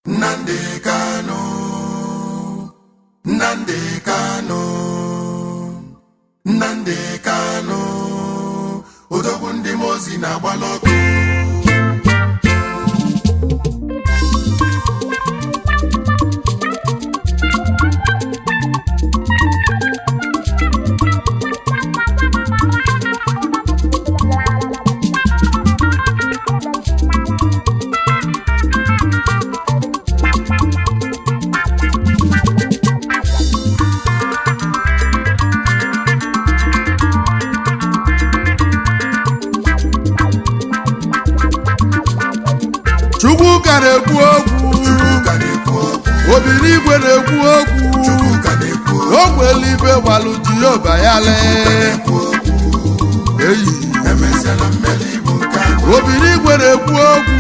Nnamdi Kanu, Nnamdi Kanu, Nnamdi Kanu, odogwu ndị mozi na-agbala ọkụ. Chukwu ka na-ekwu okwu, Obinigwe na-ekwu okwu, ogwe eluigwe gbalụ Jehova ya lee. Obinigwe na-ekwu okwu,